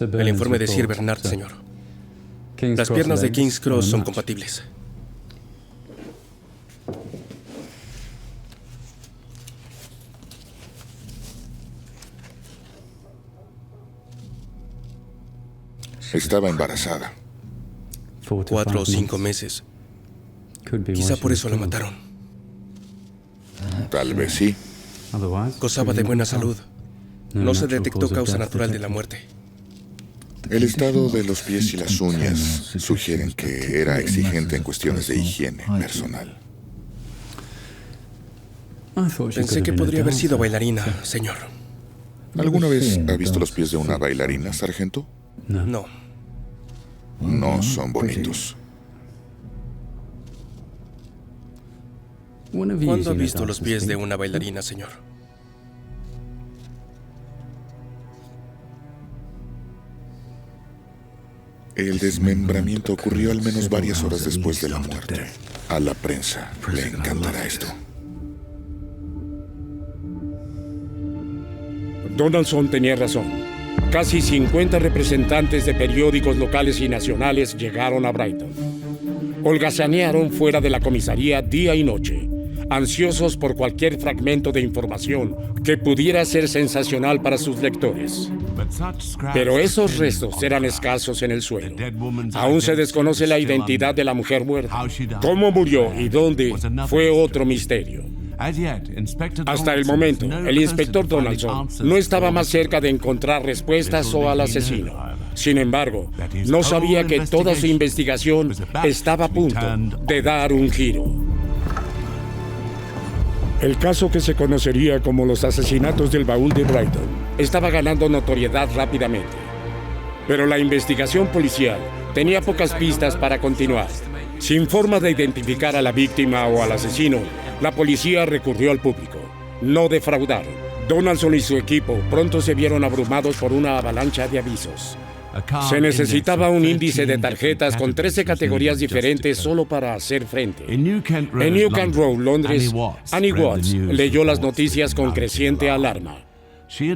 El informe de Sir Bernard, señor. Las piernas de King's Cross son compatibles. Estaba embarazada. 4 o 5 meses. Quizá por eso la mataron. Tal vez sí. Gozaba de buena salud. No se detectó causa natural de la muerte. El estado de los pies y las uñas sugieren que era exigente en cuestiones de higiene personal. Pensé que podría haber sido bailarina, señor. ¿Alguna vez ha visto los pies de una bailarina, sargento? No. No son bonitos. ¿Cuándo ha visto los pies de una bailarina, señor? El desmembramiento ocurrió al menos varias horas después de la muerte. A la prensa le encantará esto. Donaldson tenía razón. Casi 50 representantes de periódicos locales y nacionales llegaron a Brighton. Holgazanearon fuera de la comisaría día y noche, ansiosos por cualquier fragmento de información que pudiera ser sensacional para sus lectores. Pero esos restos eran escasos en el suelo. Aún se desconoce la identidad de la mujer muerta. Cómo murió y dónde fue otro misterio. Hasta el momento, el inspector Donaldson no estaba más cerca de encontrar respuestas o al asesino. Sin embargo, no sabía que toda su investigación estaba a punto de dar un giro. El caso que se conocería como los asesinatos del baúl de Brighton estaba ganando notoriedad rápidamente. Pero la investigación policial tenía pocas pistas para continuar. Sin forma de identificar a la víctima o al asesino, la policía recurrió al público. No defraudaron. Donaldson y su equipo pronto se vieron abrumados por una avalancha de avisos. Se necesitaba un índice de tarjetas con 13 categorías diferentes solo para hacer frente. En New Kent Road, Londres, Annie Watts leyó las noticias con creciente alarma.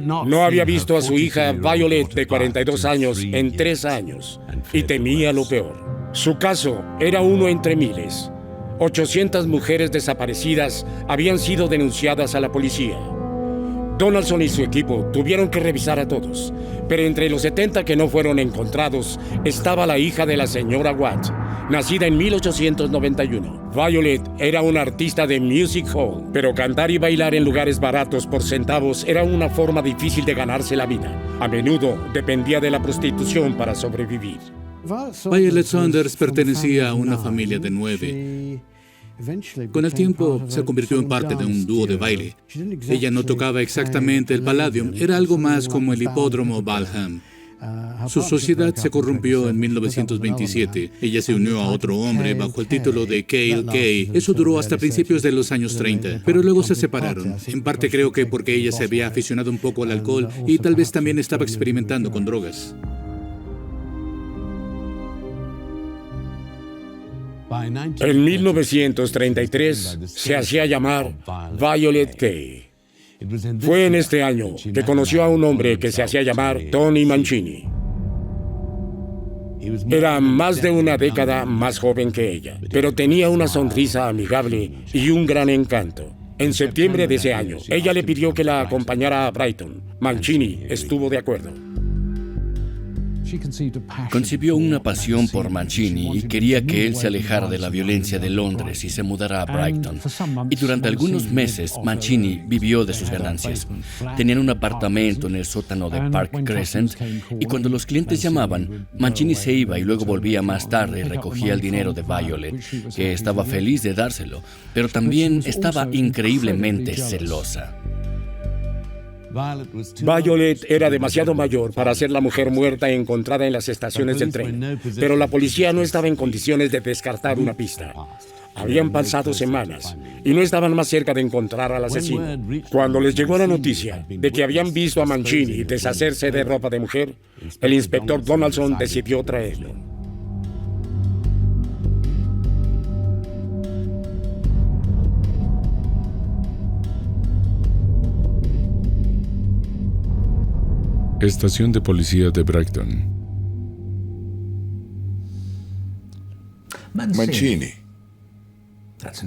No había visto a su hija Violet, de 42 años, en 3 años, y temía lo peor. Su caso era uno entre miles. 800 mujeres desaparecidas habían sido denunciadas a la policía. Donaldson y su equipo tuvieron que revisar a todos, pero entre los 70 que no fueron encontrados estaba la hija de la señora Watt, nacida en 1891. Violet era una artista de music hall, pero cantar y bailar en lugares baratos por centavos era una forma difícil de ganarse la vida. A menudo dependía de la prostitución para sobrevivir. Violet Saunders pertenecía a una familia de 9. Con el tiempo se convirtió en parte de un dúo de baile. Ella no tocaba exactamente el Palladium, era algo más como el hipódromo Balham. Su sociedad se corrompió en 1927. Ella se unió a otro hombre bajo el título de Cale Kay. Eso duró hasta principios de los años 30, pero luego se separaron. En parte creo que porque ella se había aficionado un poco al alcohol y tal vez también estaba experimentando con drogas. En 1933 se hacía llamar Violet Kay. Fue en este año que conoció a un hombre que se hacía llamar Tony Mancini. Era más de una década más joven que ella, pero tenía una sonrisa amigable y un gran encanto. En septiembre de ese año, ella le pidió que la acompañara a Brighton. Mancini estuvo de acuerdo. Concibió una pasión por Mancini y quería que él se alejara de la violencia de Londres y se mudara a Brighton. Y durante algunos meses, Mancini vivió de sus ganancias. Tenían un apartamento en el sótano de Park Crescent y cuando los clientes llamaban, Mancini se iba y luego volvía más tarde y recogía el dinero de Violet, que estaba feliz de dárselo, pero también estaba increíblemente celosa. Violet era demasiado mayor para ser la mujer muerta encontrada en las estaciones del tren, pero la policía no estaba en condiciones de descartar una pista. Habían pasado semanas y no estaban más cerca de encontrar al asesino. Cuando les llegó la noticia de que habían visto a Mancini deshacerse de ropa de mujer, el inspector Donaldson decidió traerlo. Estación de policía de Brighton. Mancini.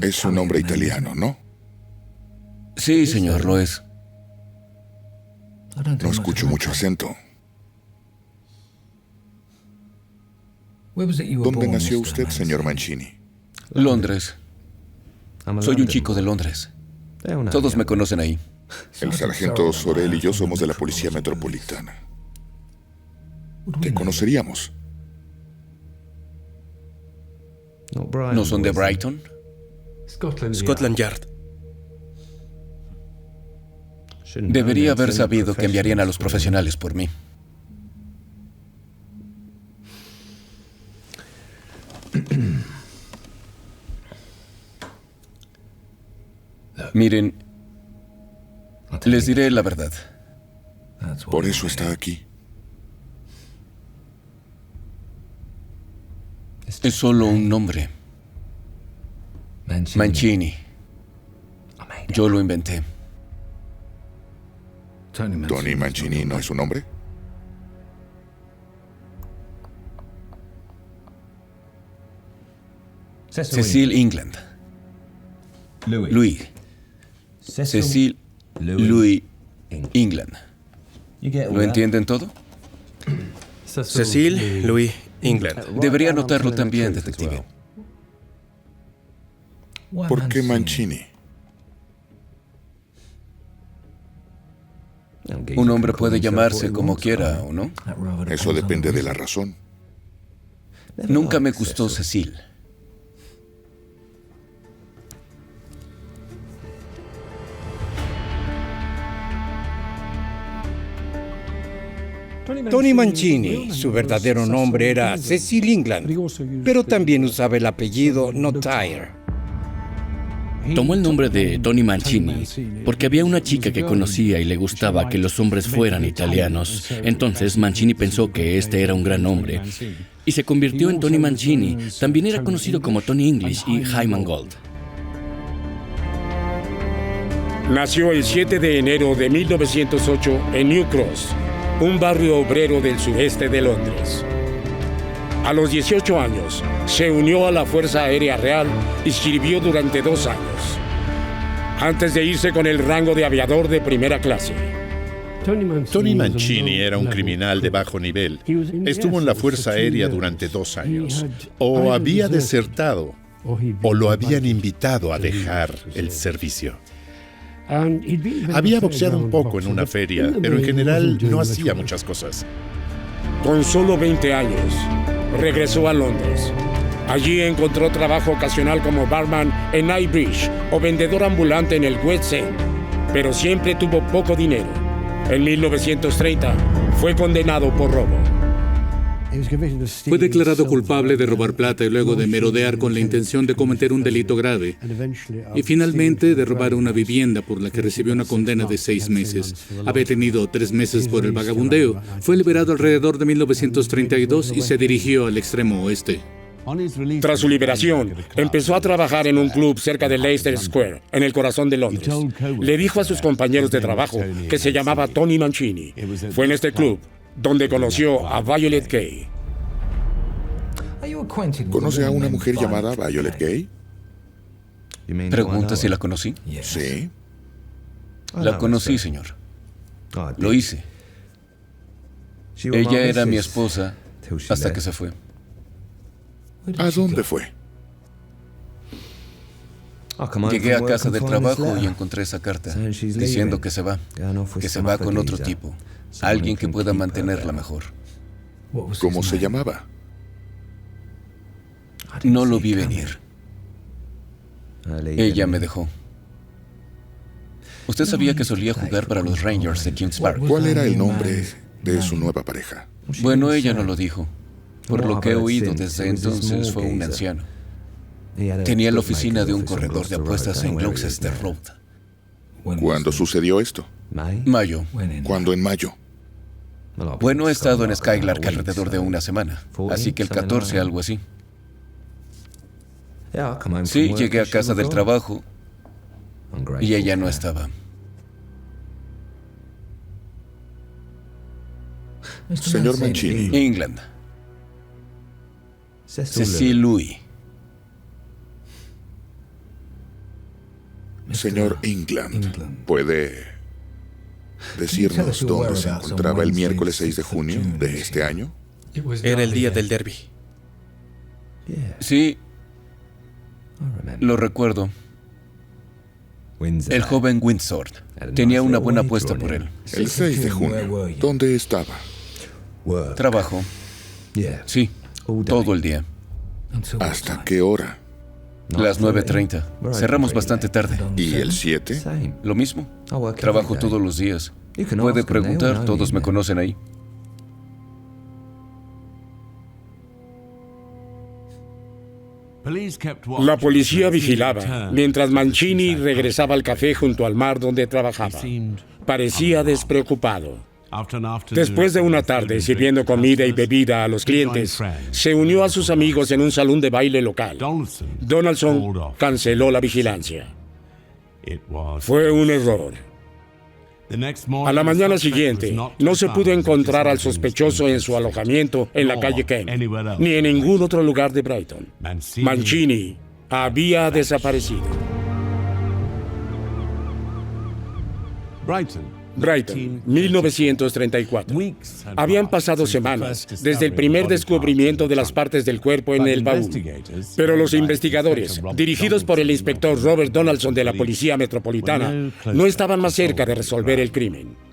Es un nombre italiano, ¿no? Sí, señor, lo es. No escucho mucho acento. ¿Dónde nació usted, señor Mancini? Londres. Soy un chico de Londres. Todos me conocen ahí. El sargento Sorel y yo somos de la Policía Metropolitana. Te conoceríamos. ¿No son de Brighton? Scotland Yard. Debería haber sabido que enviarían a los profesionales por mí. Miren, les diré la verdad. Por eso está aquí. Es solo un nombre. Mancini. Yo lo inventé. ¿Tony Mancini no es su nombre? Cecil England. Louis. Cecil Louis England. ¿Lo entienden todo? Cecil Louis England. Debería notarlo también, detective. ¿Por qué Mancini? Un hombre puede llamarse como quiera, ¿o no? Eso depende de la razón. Nunca me gustó Cecil. Tony Mancini, su verdadero nombre era Cecil England, pero también usaba el apellido Notire. Tomó el nombre de Tony Mancini porque había una chica que conocía y le gustaba que los hombres fueran italianos. Entonces Mancini pensó que este era un gran nombre y se convirtió en Tony Mancini. También era conocido como Tony English y Hyman Gold. Nació el 7 de enero de 1908 en New Cross, un barrio obrero del sureste de Londres. A los 18 años, se unió a la Fuerza Aérea Real y sirvió durante 2 años, antes de irse con el rango de aviador de primera clase. Tony Mancini era un criminal de bajo nivel. Estuvo en la Fuerza Aérea durante 2 años. O había desertado, o lo habían invitado a dejar el servicio. Había boxeado un poco en una feria, pero en general no hacía muchas cosas. Con solo 20 años, regresó a Londres. Allí encontró trabajo ocasional como barman en Knightsbridge o vendedor ambulante en el West End, pero siempre tuvo poco dinero. En 1930 fue condenado por robo. Fue declarado culpable de robar plata y luego de merodear con la intención de cometer un delito grave. Y finalmente de robar una vivienda por la que recibió una condena de 6 meses. Había tenido 3 meses por el vagabundeo. Fue liberado alrededor de 1932 y se dirigió al extremo oeste. Tras su liberación, empezó a trabajar en un club cerca de Leicester Square, en el corazón de Londres. Le dijo a sus compañeros de trabajo que se llamaba Tony Mancini. Fue en este club donde conoció a Violet Gay. ¿Conoce a una mujer llamada Violet Gay? Pregunta si la conocí. Sí. La conocí, señor. Lo hice. Ella era mi esposa hasta que se fue. ¿A dónde fue? Llegué a casa del trabajo y encontré esa carta diciendo que se va con otro tipo, alguien que pueda mantenerla mejor. ¿Cómo se llamaba? No lo vi venir. Ella me dejó. Usted sabía que solía jugar para los Rangers de Kings Park. ¿Cuál era el nombre de su nueva pareja? Bueno, ella no lo dijo. Por lo que he oído desde entonces, fue un anciano. Tenía la oficina de un corredor de apuestas en Gloucester Road. ¿Cuándo sucedió esto? Mayo. ¿Cuándo en mayo? Bueno, he estado en Skylark alrededor de una semana, así que el 14, algo así. Sí, llegué a casa del trabajo y ella no estaba. Señor Mancini, England. Cecil Louis. señor England, ¿puede decirnos dónde se encontraba el miércoles 6 de junio de este año? Era el día del derby. Sí, lo recuerdo. El joven Windsor. Tenía una buena apuesta por él. El 6 de junio. ¿Dónde estaba? Trabajo. Sí, todo el día. ¿Hasta qué hora? Las 9:30. Cerramos bastante tarde. ¿Y el 7? Lo mismo. Trabajo todos los días. Puede preguntar, todos me conocen ahí. La policía vigilaba mientras Mancini regresaba al café junto al mar donde trabajaba. Parecía despreocupado. Después de una tarde sirviendo comida y bebida a los clientes, se unió a sus amigos en un salón de baile local. Donaldson canceló la vigilancia. Fue un error. A la mañana siguiente, no se pudo encontrar al sospechoso en su alojamiento en la calle Kent, ni en ningún otro lugar de Brighton. Mancini había desaparecido. Brighton, 1934. Habían pasado semanas desde el primer descubrimiento de las partes del cuerpo en el baúl. Pero los investigadores, dirigidos por el inspector Robert Donaldson de la Policía Metropolitana, no estaban más cerca de resolver el crimen.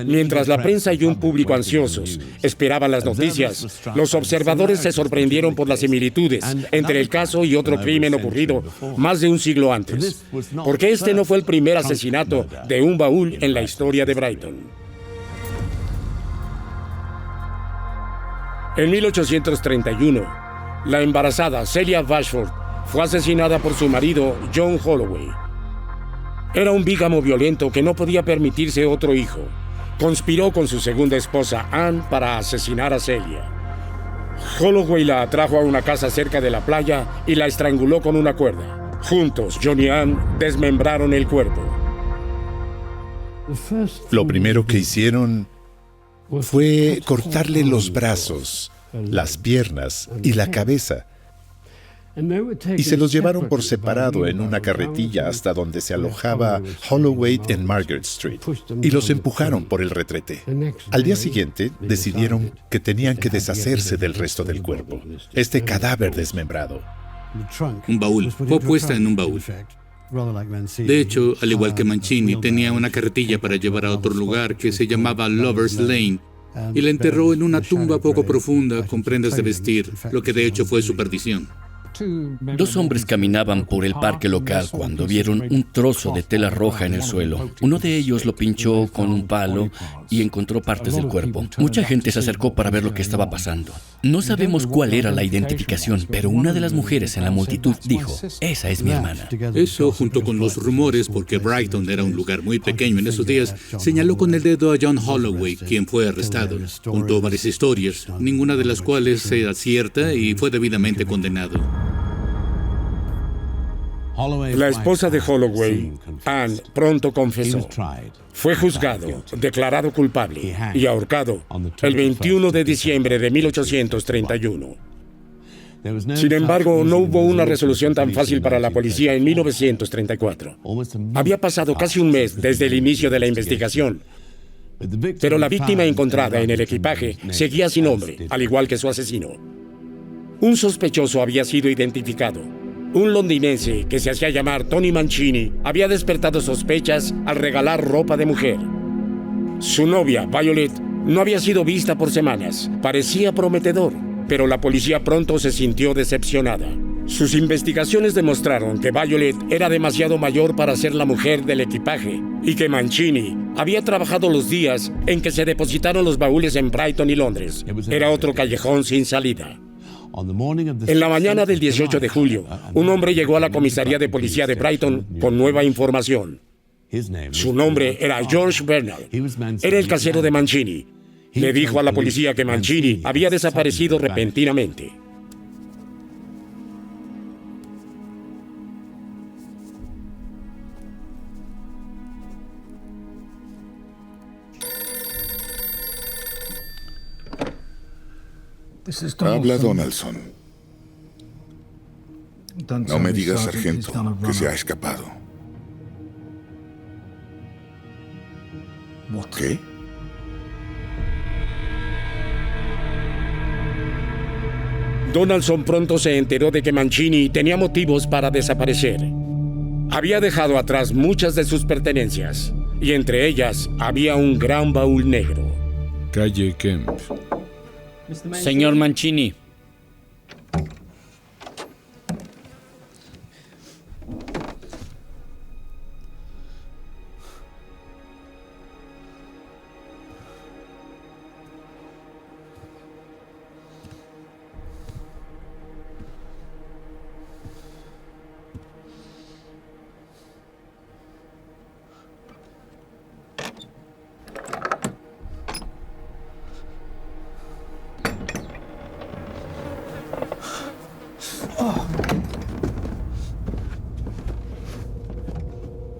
Mientras la prensa y un público ansiosos esperaban las noticias, los observadores se sorprendieron por las similitudes entre el caso y otro crimen ocurrido más de un siglo antes, porque este no fue el primer asesinato de un baúl en la historia de Brighton. En 1831, la embarazada Celia Bashford fue asesinada por su marido John Holloway. Era un bígamo violento que no podía permitirse otro hijo. Conspiró con su segunda esposa, Anne, para asesinar a Celia. Holloway la atrajo a una casa cerca de la playa y la estranguló con una cuerda. Juntos, John y Anne desmembraron el cuerpo. Lo primero que hicieron fue cortarle los brazos, las piernas y la cabeza. Y se los llevaron por separado en una carretilla hasta donde se alojaba Holloway en Margaret Street y los empujaron por el retrete. Al día siguiente decidieron que tenían que deshacerse del resto del cuerpo, este cadáver desmembrado. Un baúl. Fue puesta en un baúl. De hecho, al igual que Mancini, tenía una carretilla para llevar a otro lugar que se llamaba Lover's Lane y la enterró en una tumba poco profunda con prendas de vestir, lo que de hecho fue su perdición. Dos hombres caminaban por el parque local cuando vieron un trozo de tela roja en el suelo. Uno de ellos lo pinchó con un palo y encontró partes del cuerpo. Mucha gente se acercó para ver lo que estaba pasando. No sabemos cuál era la identificación, pero una de las mujeres en la multitud dijo, esa es mi hermana. Eso, junto con los rumores, porque Brighton era un lugar muy pequeño en esos días, señaló con el dedo a John Holloway, quien fue arrestado. Contó varias historias, ninguna de las cuales sea cierta y fue debidamente condenado. La esposa de Holloway, Anne, pronto confesó. Fue juzgado, declarado culpable y ahorcado el 21 de diciembre de 1831. Sin embargo, no hubo una resolución tan fácil para la policía en 1934. Había pasado casi un mes desde el inicio de la investigación, pero la víctima encontrada en el equipaje seguía sin nombre, al igual que su asesino. Un sospechoso había sido identificado. Un londinense que se hacía llamar Tony Mancini había despertado sospechas al regalar ropa de mujer. Su novia, Violet, no había sido vista por semanas. Parecía prometedor, pero la policía pronto se sintió decepcionada. Sus investigaciones demostraron que Violet era demasiado mayor para ser la mujer del equipaje y que Mancini había trabajado los días en que se depositaron los baúles en Brighton y Londres. Era otro callejón sin salida. En la mañana del 18 de julio, un hombre llegó a la comisaría de policía de Brighton con nueva información. Su nombre era George Bernal. Era el casero de Mancini. Le dijo a la policía que Mancini había desaparecido repentinamente. Habla Donaldson. No me digas, sargento, que se ha escapado. ¿Qué? Donaldson pronto se enteró de que Mancini tenía motivos para desaparecer. Había dejado atrás muchas de sus pertenencias, y entre ellas había un gran baúl negro. Calle Kemp. Señor Mancini.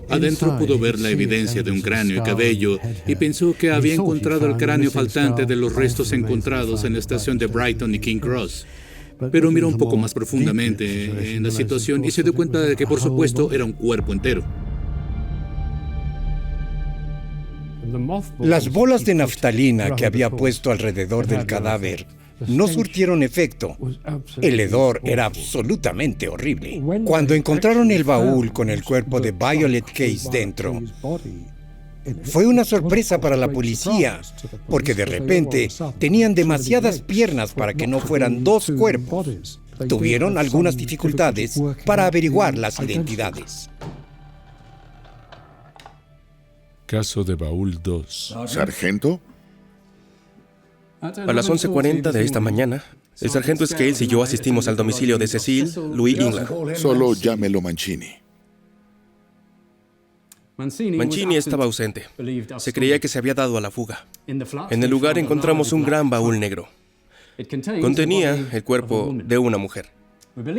Adentro pudo ver la evidencia de un cráneo y cabello y pensó que había encontrado el cráneo faltante de los restos encontrados en la estación de Brighton y King Cross. Pero miró un poco más profundamente en la situación y se dio cuenta de que, por supuesto, era un cuerpo entero. Las bolas de naftalina que había puesto alrededor del cadáver no surtieron efecto. El hedor era absolutamente horrible. Cuando encontraron el baúl con el cuerpo de Violet Case dentro, fue una sorpresa para la policía, porque de repente tenían demasiadas piernas para que no fueran dos cuerpos. Tuvieron algunas dificultades para averiguar las identidades. Caso de Baúl 2. ¿Sargento? A las 11:40 de esta mañana, el sargento Scales y yo asistimos al domicilio de Cecil Louis England. Solo llámelo Mancini. Mancini estaba ausente. Se creía que se había dado a la fuga. En el lugar encontramos un gran baúl negro. Contenía el cuerpo de una mujer.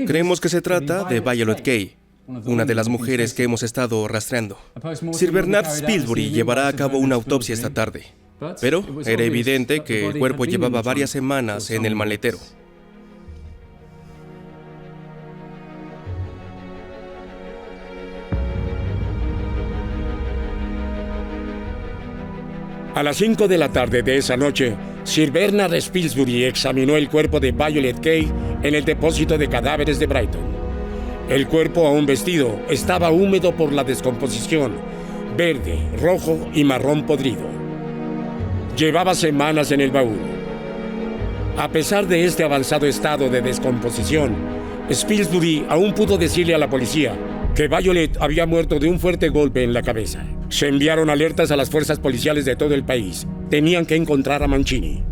Creemos que se trata de Violet Kay, una de las mujeres que hemos estado rastreando. Sir Bernard Spilsbury llevará a cabo una autopsia esta tarde. Pero era evidente que el cuerpo llevaba varias semanas en el maletero. A las 5 de la tarde de esa noche, Sir Bernard Spilsbury examinó el cuerpo de Violet Kay en el depósito de cadáveres de Brighton. El cuerpo aún vestido estaba húmedo por la descomposición, verde, rojo y marrón podrido. Llevaba semanas en el baúl. A pesar de este avanzado estado de descomposición, Spilsbury aún pudo decirle a la policía que Violet había muerto de un fuerte golpe en la cabeza. Se enviaron alertas a las fuerzas policiales de todo el país. Tenían que encontrar a Mancini.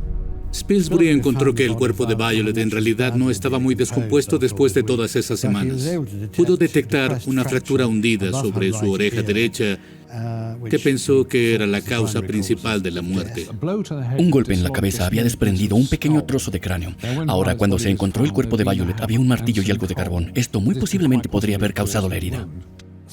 Spilsbury encontró que el cuerpo de Violet en realidad no estaba muy descompuesto después de todas esas semanas. Pudo detectar una fractura hundida sobre su oreja derecha, que pensó que era la causa principal de la muerte. Un golpe en la cabeza había desprendido un pequeño trozo de cráneo. Ahora, cuando se encontró el cuerpo de Violet, había un martillo y algo de carbón. Esto muy posiblemente podría haber causado la herida.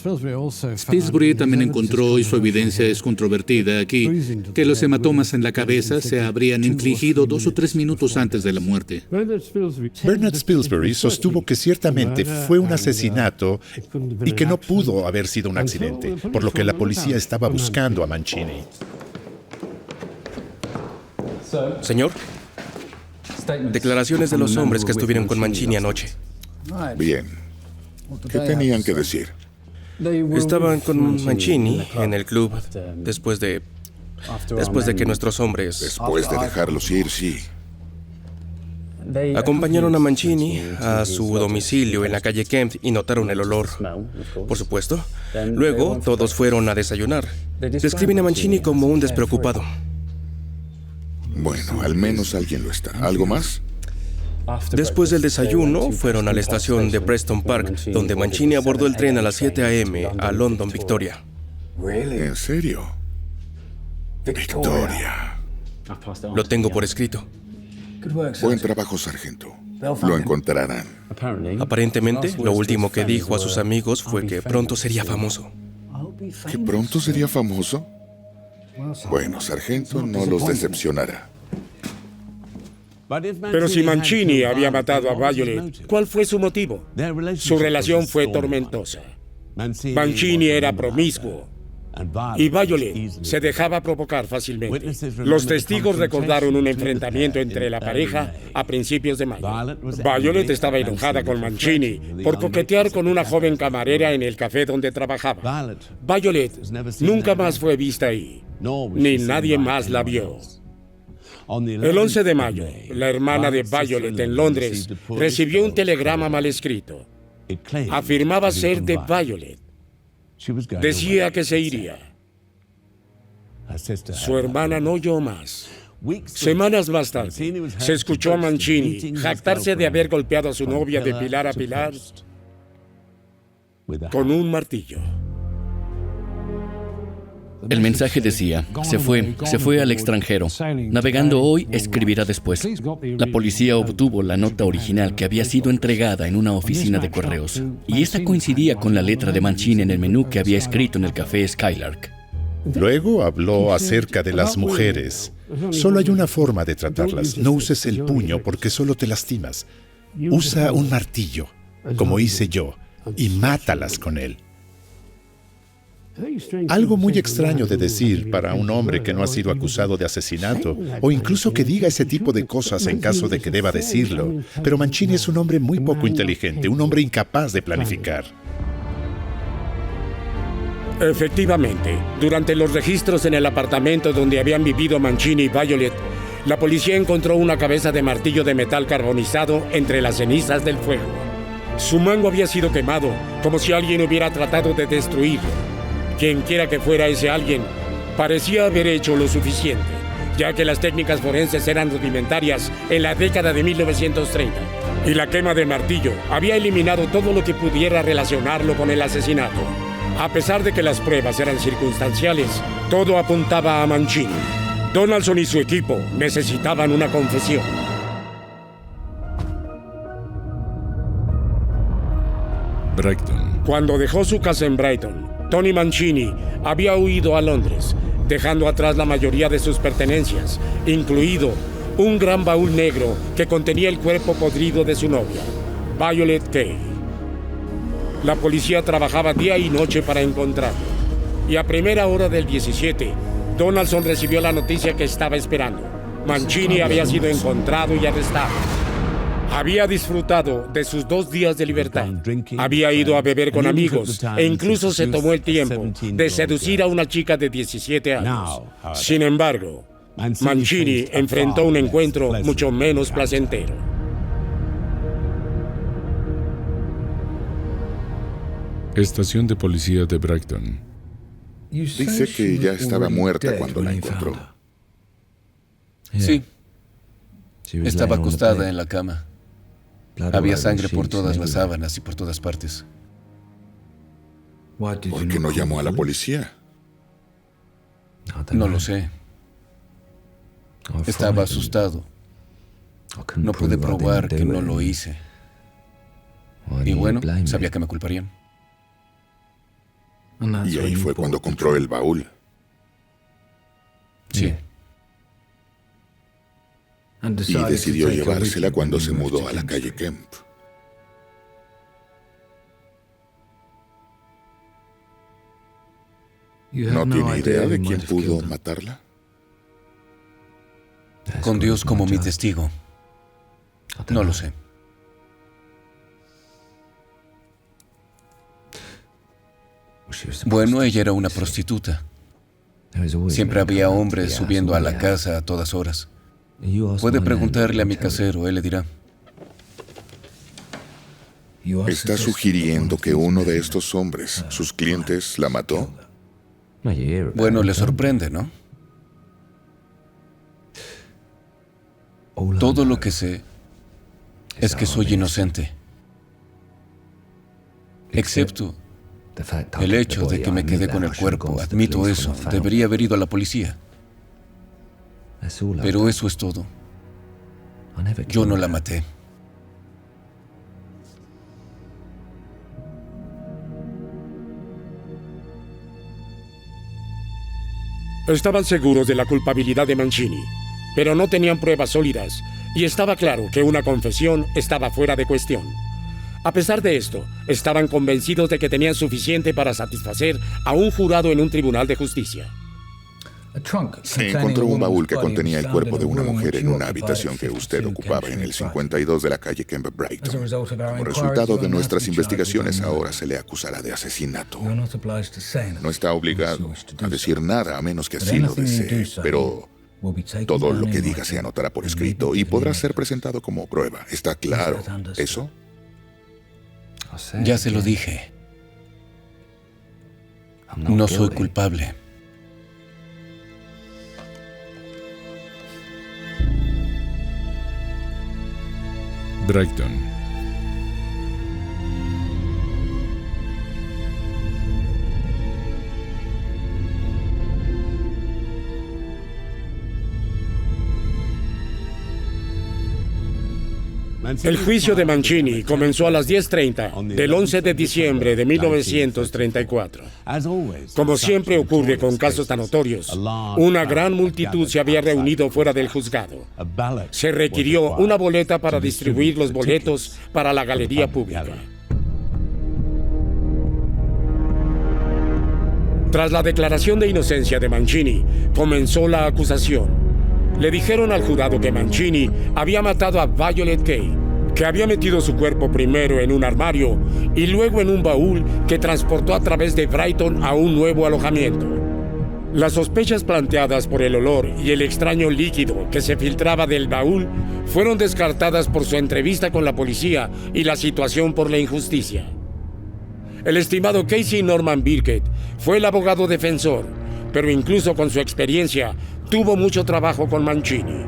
Spilsbury también encontró, y su evidencia es controvertida aquí, que los hematomas en la cabeza se habrían infligido 2 o 3 minutos antes de la muerte. Bernard Spilsbury sostuvo que ciertamente fue un asesinato y que no pudo haber sido un accidente, por lo que la policía estaba buscando a Mancini. Señor, declaraciones de los hombres que estuvieron con Mancini anoche. Bien. ¿Qué tenían que decir? Estaban con Mancini en el club después de que nuestros hombres Después de dejarlos ir, sí. acompañaron a Mancini a su domicilio en la calle Kemp y notaron el olor, por supuesto. Luego, todos fueron a desayunar. Describen a Mancini como un despreocupado. Bueno, al menos alguien lo está. ¿Algo más? Después del desayuno, fueron a la estación de Preston Park, donde Mancini abordó el tren a las 7 a.m. a London Victoria. ¿En serio? Victoria. Lo tengo por escrito. Buen trabajo, sargento. Lo encontrarán. Aparentemente, lo último que dijo a sus amigos fue que pronto sería famoso. ¿Que pronto sería famoso? Bueno, sargento, no los decepcionará. Pero si Mancini había matado a Violet, ¿cuál fue su motivo? Su relación fue tormentosa. Mancini era promiscuo y Violet se dejaba provocar fácilmente. Los testigos recordaron un enfrentamiento entre la pareja a principios de mayo. Violet estaba enojada con Mancini por coquetear con una joven camarera en el café donde trabajaba. Violet nunca más fue vista ahí, ni nadie más la vio. El 11 de mayo, la hermana de Violet en Londres recibió un telegrama mal escrito. Afirmaba ser de Violet. Decía que se iría. Su hermana no oyó más. Semanas más tarde, se escuchó a Mancini jactarse de haber golpeado a su novia de pilar a pilar con un martillo. El mensaje decía, se fue al extranjero. Navegando hoy, escribirá después. La policía obtuvo la nota original que había sido entregada en una oficina de correos. Y esta coincidía con la letra de Mancini en el menú que había escrito en el café Skylark. Luego habló acerca de las mujeres. Solo hay una forma de tratarlas. No uses el puño porque solo te lastimas. Usa un martillo, como hice yo, y mátalas con él. Algo muy extraño de decir para un hombre que no ha sido acusado de asesinato, o incluso que diga ese tipo de cosas en caso de que deba decirlo. Pero Mancini es un hombre muy poco inteligente, un hombre incapaz de planificar. Efectivamente, durante los registros en el apartamento donde habían vivido Mancini y Violet, la policía encontró una cabeza de martillo de metal carbonizado entre las cenizas del fuego. Su mango había sido quemado, como si alguien hubiera tratado de destruirlo. Quien quiera que fuera ese alguien, parecía haber hecho lo suficiente, ya que las técnicas forenses eran rudimentarias en la década de 1930. Y la quema del martillo había eliminado todo lo que pudiera relacionarlo con el asesinato. A pesar de que las pruebas eran circunstanciales, todo apuntaba a Mancini. Donaldson y su equipo necesitaban una confesión. Brighton. Cuando dejó su casa en Brighton, Tony Mancini había huido a Londres, dejando atrás la mayoría de sus pertenencias, incluido un gran baúl negro que contenía el cuerpo podrido de su novia, Violet Kay. La policía trabajaba día y noche para encontrarlo, y a primera hora del 17, Donaldson recibió la noticia que estaba esperando. Mancini había sido encontrado y arrestado. Había disfrutado de sus 2 días de libertad. Había ido a beber con amigos e incluso se tomó el tiempo de seducir a una chica de 17 años. Sin embargo, Mancini enfrentó un encuentro mucho menos placentero. Estación de policía de Brighton. Dice que ya estaba muerta cuando la encontró. Sí. Estaba acostada en la cama. Había sangre por todas las sábanas y por todas partes. ¿Por qué no llamó a la policía? No lo sé. Estaba asustado. No pude probar que no lo hice. Y bueno, sabía que me culparían. Y ahí fue cuando compró el baúl. Sí. Y decidió llevársela cuando se mudó a la calle Kemp. ¿No tiene idea de quién pudo matarla? Con Dios como mi testigo. No lo sé. Bueno, ella era una prostituta. Siempre había hombres subiendo a la casa a todas horas. Puede preguntarle a mi casero, él le dirá. ¿Está sugiriendo que uno de estos hombres, sus clientes, la mató? Bueno, le sorprende, ¿no? Todo lo que sé es que soy inocente. Excepto el hecho de que me quedé con el cuerpo. Admito eso. Debería haber ido a la policía. Pero eso es todo. Yo no la maté. Estaban seguros de la culpabilidad de Mancini, pero no tenían pruebas sólidas y estaba claro que una confesión estaba fuera de cuestión. A pesar de esto, estaban convencidos de que tenían suficiente para satisfacer a un jurado en un tribunal de justicia. Se encontró un baúl que contenía el cuerpo de una mujer en una habitación que usted ocupaba en el 52 de la calle Kemba Brighton. Como resultado de nuestras investigaciones, ahora se le acusará de asesinato. No está obligado a decir nada a menos que así lo desee, pero todo lo que diga se anotará por escrito y podrá ser presentado como prueba. ¿Está claro eso? Ya se lo dije. No soy culpable. Brighton. El juicio de Mancini comenzó a las 10:30 del 11 de diciembre de 1934. Como siempre ocurre con casos tan notorios, una gran multitud se había reunido fuera del juzgado. Se requirió una boleta para distribuir los boletos para la galería pública. Tras la declaración de inocencia de Mancini, comenzó la acusación. Le dijeron al jurado que Mancini había matado a Violet Kay, que había metido su cuerpo primero en un armario y luego en un baúl que transportó a través de Brighton a un nuevo alojamiento. Las sospechas planteadas por el olor y el extraño líquido que se filtraba del baúl fueron descartadas por su entrevista con la policía y la situación por la injusticia. El estimado Casey Norman Birkett fue el abogado defensor, pero incluso con su experiencia, tuvo mucho trabajo con Mancini.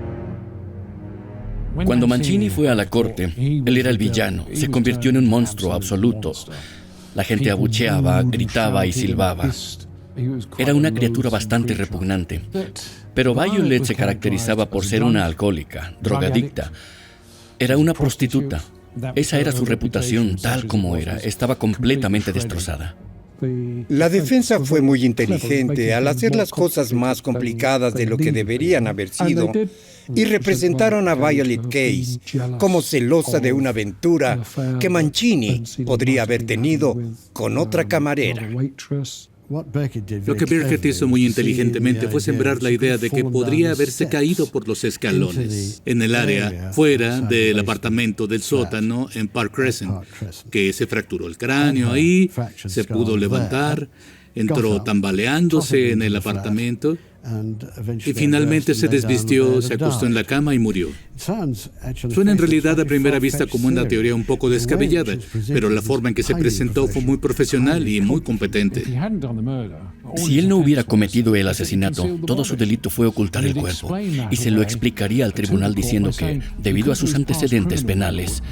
Cuando Mancini fue a la corte, él era el villano, se convirtió en un monstruo absoluto. La gente abucheaba, gritaba y silbaba. Era una criatura bastante repugnante. Pero Violet se caracterizaba por ser una alcohólica, drogadicta. Era una prostituta. Esa era su reputación tal como era. Estaba completamente destrozada. La defensa fue muy inteligente al hacer las cosas más complicadas de lo que deberían haber sido y representaron a Violet Case como celosa de una aventura que Mancini podría haber tenido con otra camarera. Lo que Birkett hizo muy inteligentemente fue sembrar la idea de que podría haberse caído por los escalones en el área fuera del apartamento del sótano en Park Crescent, que se fracturó el cráneo ahí, se pudo levantar, entró tambaleándose en el apartamento y finalmente se desvistió, se acostó en la cama y murió. Suena en realidad a primera vista como una teoría un poco descabellada, pero la forma en que se presentó fue muy profesional y muy competente. Si él no hubiera cometido el asesinato, todo su delito fue ocultar el cuerpo, y se lo explicaría al tribunal diciendo que, debido a sus antecedentes penales,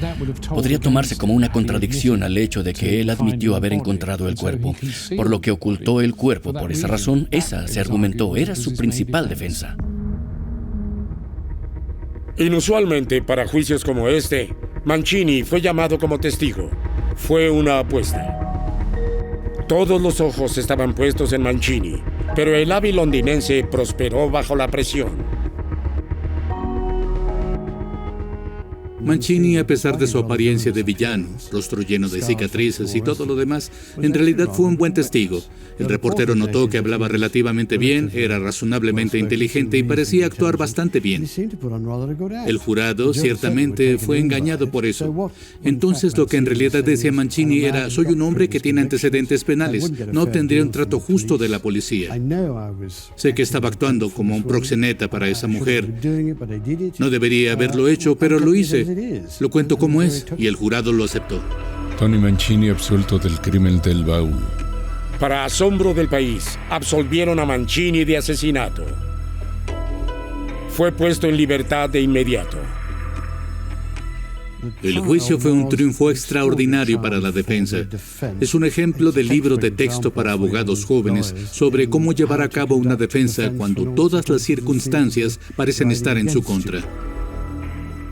podría tomarse como una contradicción al hecho de que él admitió haber encontrado el cuerpo, por lo que ocultó el cuerpo. Por esa razón, esa, se argumentó, era su principal defensa. Inusualmente para juicios como este, Mancini fue llamado como testigo. Fue una apuesta. Todos los ojos estaban puestos en Mancini, pero el hábil londinense prosperó bajo la presión. Mancini, a pesar de su apariencia de villano, rostro lleno de cicatrices y todo lo demás, en realidad fue un buen testigo. El reportero notó que hablaba relativamente bien, era razonablemente inteligente y parecía actuar bastante bien. El jurado ciertamente fue engañado por eso. Entonces lo que en realidad decía Mancini era: soy un hombre que tiene antecedentes penales, no obtendría un trato justo de la policía. Sé que estaba actuando como un proxeneta para esa mujer. No debería haberlo hecho, pero lo hice. Lo cuento como es, y el jurado lo aceptó. Tony Mancini absuelto del crimen del baúl. Para asombro del país, absolvieron a Mancini de asesinato. Fue puesto en libertad de inmediato. El juicio fue un triunfo extraordinario para la defensa. Es un ejemplo de libro de texto para abogados jóvenes sobre cómo llevar a cabo una defensa cuando todas las circunstancias parecen estar en su contra.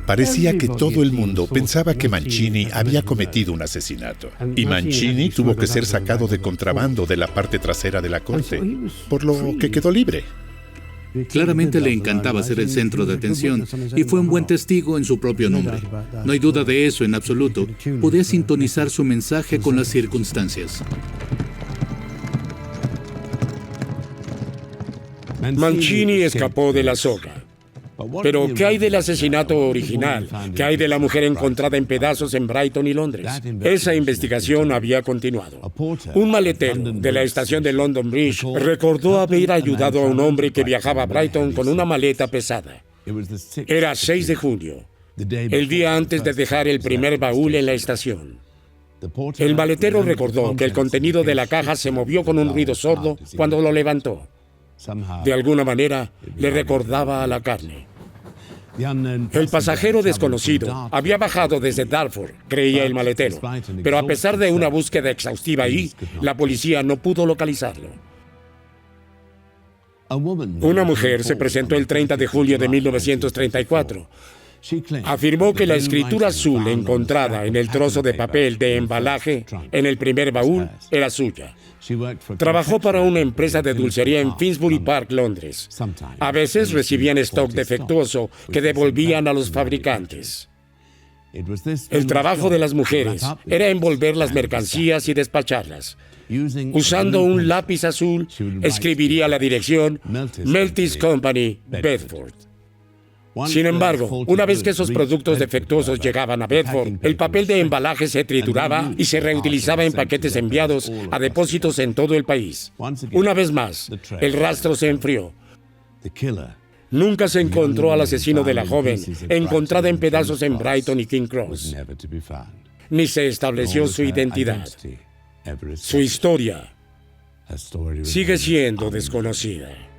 Parecía que todo el mundo pensaba que Mancini había cometido un asesinato. Y Mancini tuvo que ser sacado de contrabando de la parte trasera de la corte, por lo que quedó libre. Claramente le encantaba ser el centro de atención y fue un buen testigo en su propio nombre. No hay duda de eso en absoluto. Podía sintonizar su mensaje con las circunstancias. Mancini escapó de la soga. Pero, ¿qué hay del asesinato original? ¿Qué hay de la mujer encontrada en pedazos en Brighton y Londres? Esa investigación había continuado. Un maletero de la estación de London Bridge recordó haber ayudado a un hombre que viajaba a Brighton con una maleta pesada. Era 6 de junio, el día antes de dejar el primer baúl en la estación. El maletero recordó que el contenido de la caja se movió con un ruido sordo cuando lo levantó. De alguna manera, le recordaba a la carne. El pasajero desconocido había bajado desde Dartford, creía el maletero, pero a pesar de una búsqueda exhaustiva ahí, la policía no pudo localizarlo. Una mujer se presentó el 30 de julio de 1934. Afirmó que la escritura azul encontrada en el trozo de papel de embalaje en el primer baúl era suya. Trabajó para una empresa de dulcería en Finsbury Park, Londres. A veces recibían stock defectuoso que devolvían a los fabricantes. El trabajo de las mujeres era envolver las mercancías y despacharlas. Usando un lápiz azul, escribiría la dirección Meltis Company, Bedford. Sin embargo, una vez que esos productos defectuosos llegaban a Bedford, el papel de embalaje se trituraba y se reutilizaba en paquetes enviados a depósitos en todo el país. Una vez más, el rastro se enfrió. Nunca se encontró al asesino de la joven, encontrada en pedazos en Brighton y King's Cross. Ni se estableció su identidad. Su historia sigue siendo desconocida.